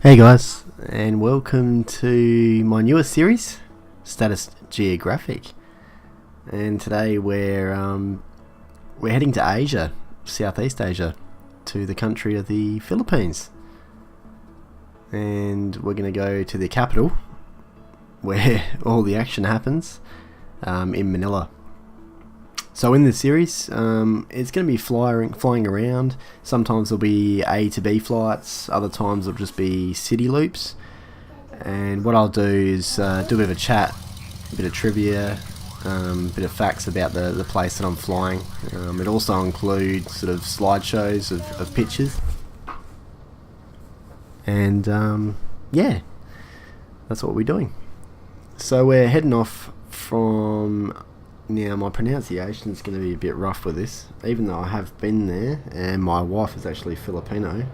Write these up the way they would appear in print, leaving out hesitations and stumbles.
Hey guys, and welcome to my newest series, Status Geographic. And today we're heading to Asia, Southeast Asia, to the country of the Philippines. And we're going to go to the capital, where all the action happens, in Manila. So in this series, it's going to be flying around. Sometimes there'll be A to B flights, other times it'll just be city loops. And what I'll do is do a bit of a chat, a bit of trivia, a bit of facts about the place that I'm flying. It also includes sort of slideshows of pictures. And yeah, that's what we're doing. So we're heading off from... Now, my pronunciation is going to be a bit rough with this, even though I have been there, and my wife is actually Filipino.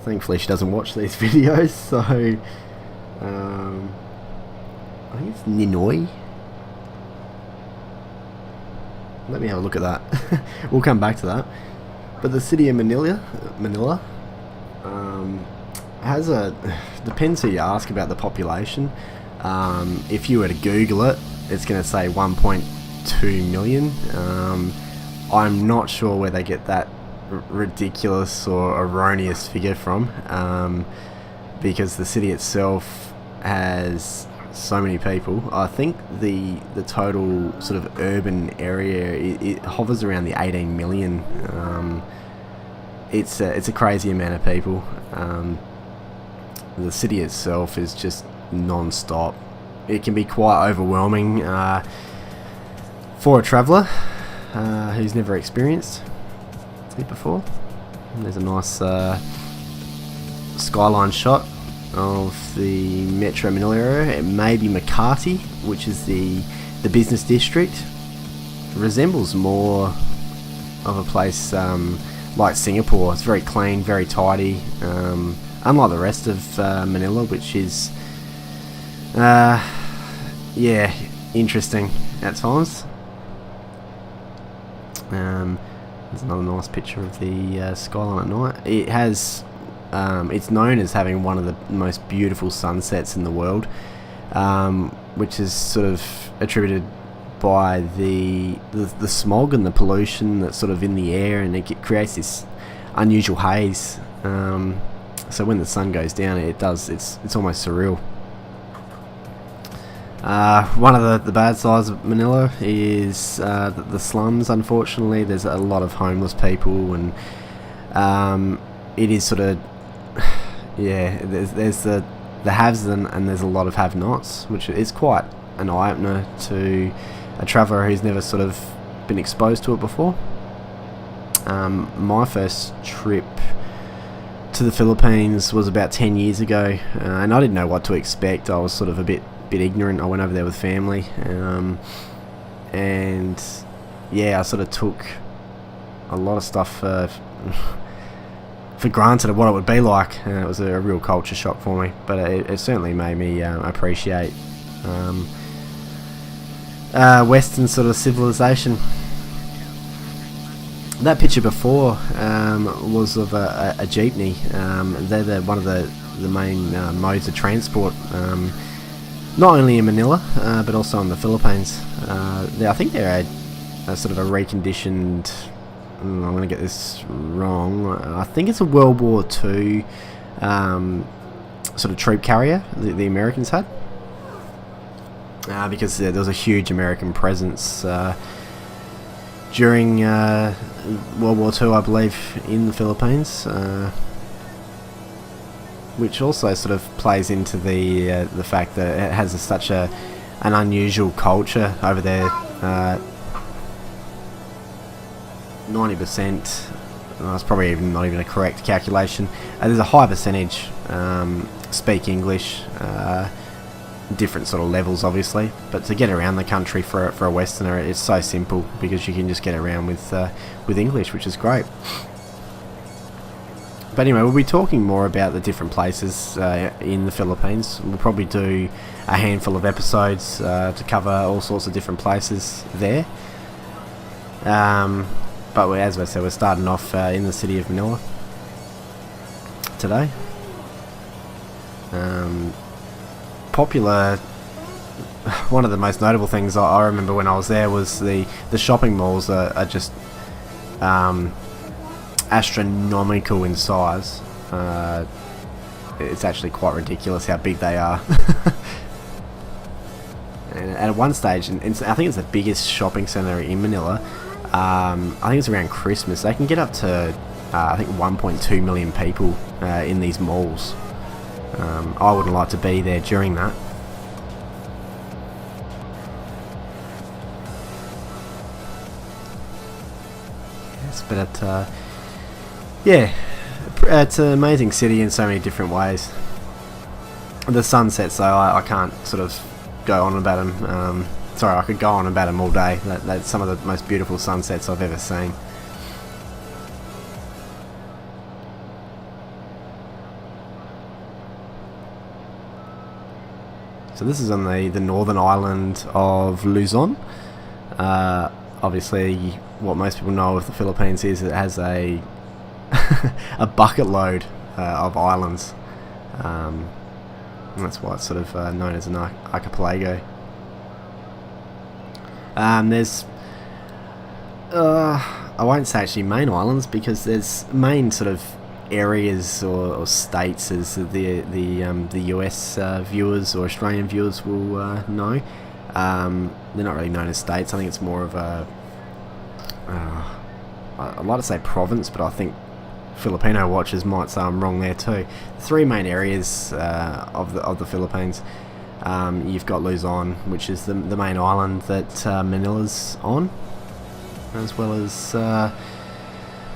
Thankfully, she doesn't watch these videos, so I think it's Ninoy. Let me have a look at that. We'll come back to that. But the city of Manila has a... Depends who you ask about the population. If you were to Google it, it's going to say 1.2 million. I'm not sure where they get that ridiculous or erroneous figure from, because the city itself has so many people. I think the total sort of urban area it hovers around the 18 million. It's a crazy amount of people. The city itself is just non-stop. It can be quite overwhelming for a traveller who's never experienced it before. And there's a nice skyline shot of the Metro Manila area. It may be Makati, which is the business district. It resembles more of a place like Singapore. It's very clean, very tidy, unlike the rest of Manila, which is yeah, interesting at times. There's another nice picture of the skyline at night. It has, it's known as having one of the most beautiful sunsets in the world, which is sort of attributed by the smog and the pollution that's sort of in the air, and it creates this unusual haze. So when the sun goes down, it's almost surreal. One of the bad sides of Manila is the slums. Unfortunately, there's a lot of homeless people, and it is sort of yeah. There's the haves and there's a lot of have-nots, which is quite an eye-opener to a traveller who's never sort of been exposed to it before. My first trip to the Philippines was about 10 years ago, and I didn't know what to expect. I was sort of a bit ignorant. I went over there with family, and yeah, I sort of took a lot of stuff for granted of what it would be like. It was a real culture shock for me, but it certainly made me appreciate Western sort of civilization. That picture before was of a jeepney. They're one of the main modes of transport, not only in Manila, but also in the Philippines. I think they're a sort of a reconditioned... I'm going to get this wrong. I think it's a World War II sort of troop carrier the Americans had. Because there was a huge American presence during World War II, I believe, in the Philippines. Which also sort of plays into the fact that it has such an unusual culture over there. 90%, that's probably not even a correct calculation. There's a high percentage speak English, different sort of levels obviously, but to get around the country for a Westerner, it's so simple because you can just get around with English, which is great. But anyway, we'll be talking more about the different places in the Philippines. We'll probably do a handful of episodes to cover all sorts of different places there. But as I said, we're starting off in the city of Manila today. Popular. One of the most notable things I remember when I was there was the shopping malls are just astronomical in size. It's actually quite ridiculous how big they are. And at one stage, and I think it's the biggest shopping centre in Manila, I think it's around Christmas, they can get up to I think 1.2 million people in these malls. I wouldn't like to be there during that. Yes, but yeah, it's an amazing city in so many different ways. The sunsets, though, I can't sort of go on about them. Sorry, I could go on about them all day. That's some of the most beautiful sunsets I've ever seen. So this is on the northern island of Luzon. Obviously, what most people know of the Philippines is it has a a bucket load of islands. That's why it's sort of known as an archipelago. There's I won't say actually main islands, because there's main sort of areas or states, as the US viewers or Australian viewers will know. They're not really known as states. I think it's more of a I'd like to say province, but I think Filipino watchers might say I'm wrong there too. Three main areas of the Philippines. You've got Luzon, which is the main island that Manila's on, as well as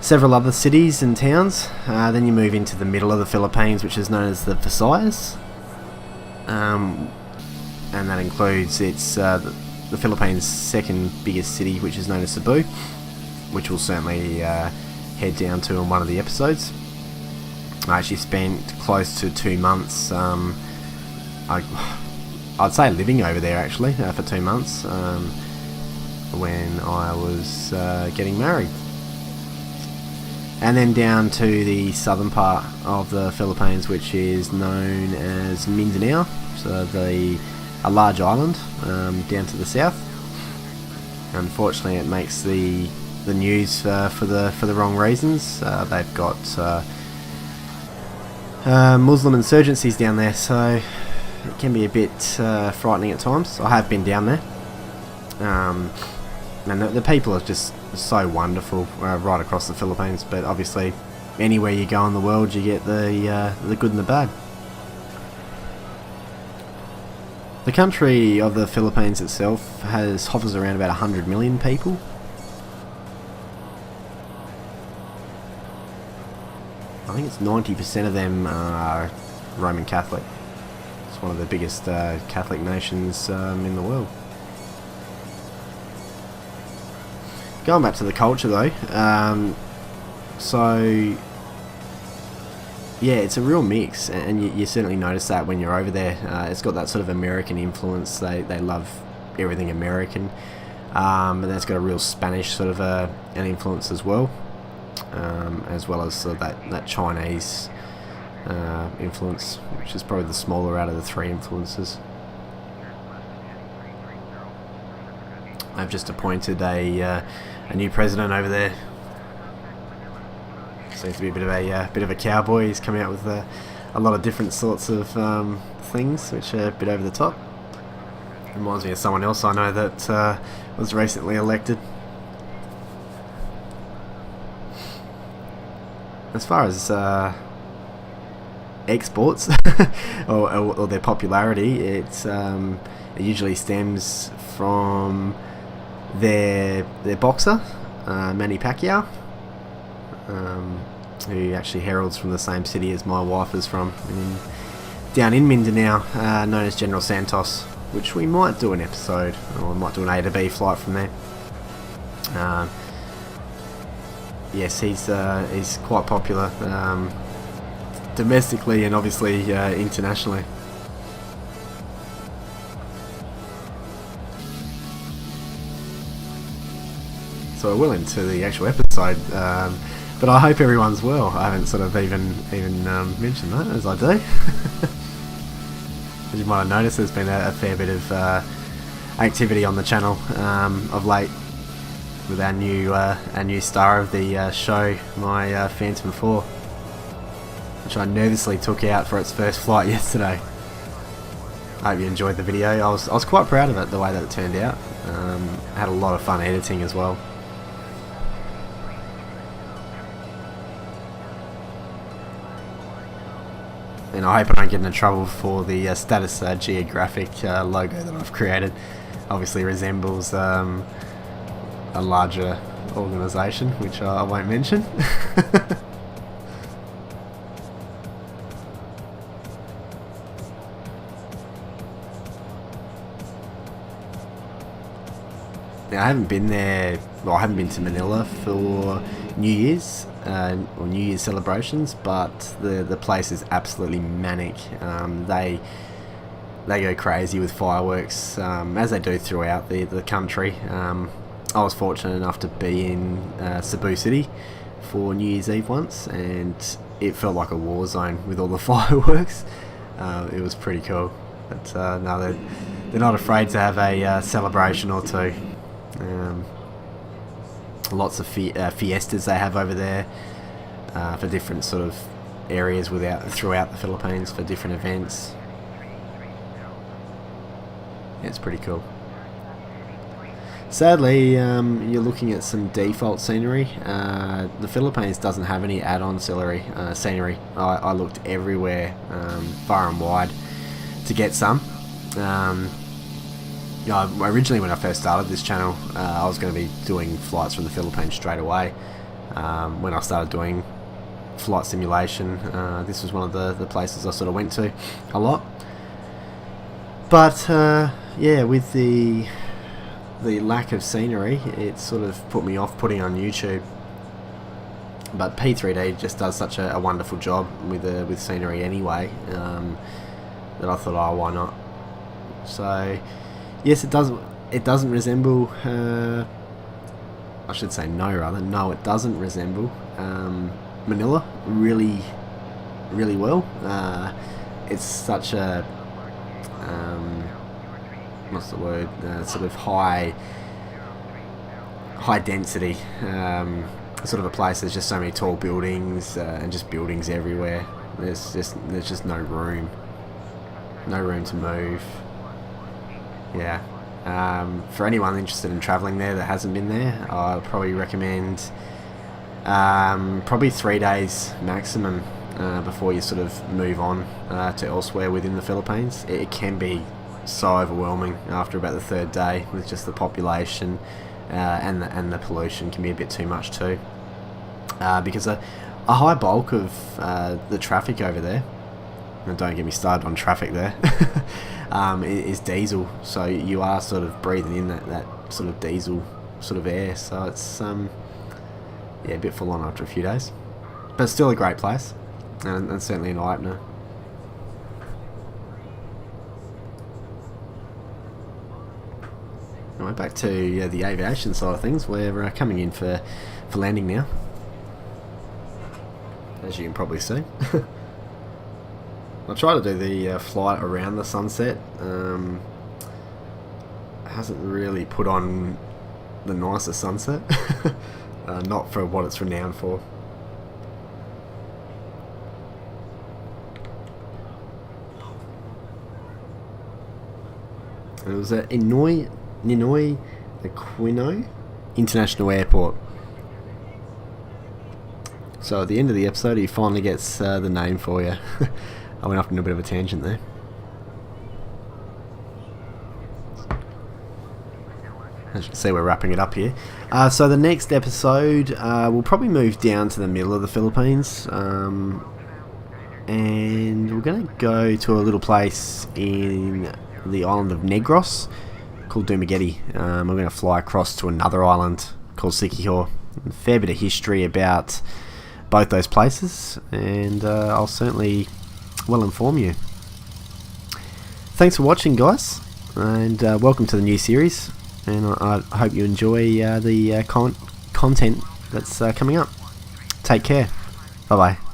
several other cities and towns. Then you move into the middle of the Philippines, which is known as the Visayas, and that includes the Philippines' second biggest city, which is known as Cebu, which we'll certainly head down to in one of the episodes. I actually spent close to 2 months. I'd say living over there actually for 2 months when I was getting married. And then down to the southern part of the Philippines, which is known as Mindanao, so a large island down to the south. Unfortunately, it makes the news for the wrong reasons. They've got Muslim insurgencies down there, so it can be a bit frightening at times. I have been down there, and the people are just so wonderful right across the Philippines. But obviously, anywhere you go in the world, you get the good and the bad. The country of the Philippines itself hovers around about 100 million people. I think it's 90% of them are Roman Catholic. It's one of the biggest Catholic nations in the world. Going back to the culture though, so yeah, it's a real mix, and you certainly notice that when you're over there. It's got that sort of American influence. They love everything American, and then it's got a real Spanish sort of an influence as well as sort of that Chinese influence, which is probably the smaller out of the three influences. I've just appointed a new president over there. Seems to be a bit of a cowboy. He's coming out with a lot of different sorts of things, which are a bit over the top. Reminds me of someone else I know that was recently elected. As far as exports or their popularity, it usually stems from their boxer, Manny Pacquiao, who actually heralds from the same city as my wife is from, down in Mindanao, known as General Santos, which we might do an episode, or we might do an A to B flight from there. Yes, he's quite popular domestically and obviously internationally. So we're well into the actual episode, but I hope everyone's well. I haven't sort of even mentioned that, as I do. As you might have noticed, there's been a fair bit of activity on the channel of late with our new star of the show, my Phantom 4, which I nervously took out for its first flight yesterday. I hope you enjoyed the video. I was quite proud of it, the way that it turned out. I had a lot of fun editing as well. And I hope I don't get into trouble for the Status Geographic logo that I've created. Obviously resembles a larger organisation, which I won't mention. Now, I haven't been there, well, I haven't been to Manila for New Year's or New Year's celebrations, but the place is absolutely manic. They go crazy with fireworks, as they do throughout the country. I was fortunate enough to be in Cebu City for New Year's Eve once, and it felt like a war zone with all the fireworks. It was pretty cool. But no, they're not afraid to have a celebration or two. Lots of fiestas they have over there for different sort of areas throughout the Philippines for different events. Yeah, it's pretty cool. Sadly, you're looking at some default scenery. The Philippines doesn't have any add-on scenery. I looked everywhere, far and wide, to get some. Originally when I first started this channel, I was going to be doing flights from the Philippines straight away. When I started doing flight simulation, this was one of the places I sort of went to a lot. But yeah, with the lack of scenery, it sort of put me off putting on YouTube. But Prepar3D just does such a wonderful job with scenery anyway, that I thought, oh, why not? So yes, it doesn't resemble, I should say no, it doesn't resemble Manila really well. It's such a, what's the word, sort of high density sort of a place. There's just so many tall buildings and just buildings everywhere. There's just no room to move. Yeah, for anyone interested in travelling there that hasn't been there, I'd probably recommend probably 3 days maximum before you sort of move on to elsewhere within the Philippines. It can be so overwhelming after about the third day with just the population and the pollution can be a bit too much too, because a high bulk of the traffic over there, and don't get me started on traffic there, is diesel, so you are sort of breathing in that sort of diesel sort of air, so it's yeah, a bit full on after a few days, but still a great place, and certainly an eye-opener. Anyway, back to the aviation side of things. We're coming in for landing now, as you can probably see. I'll try to do the flight around the sunset. Hasn't really put on the nicest sunset. Not for what it's renowned for. And it was at Ninoy Aquino International Airport. So at the end of the episode, he finally gets the name for you. I went off on a bit of a tangent there. As you can see, we're wrapping it up here. So the next episode, we'll probably move down to the middle of the Philippines. And we're going to go to a little place in the island of Negros called Dumaguete. We're going to fly across to another island called Siquijor. A fair bit of history about both those places, and I'll certainly well inform you. Thanks for watching, guys, and welcome to the new series, and I hope you enjoy the content that's coming up. Take care. Bye bye.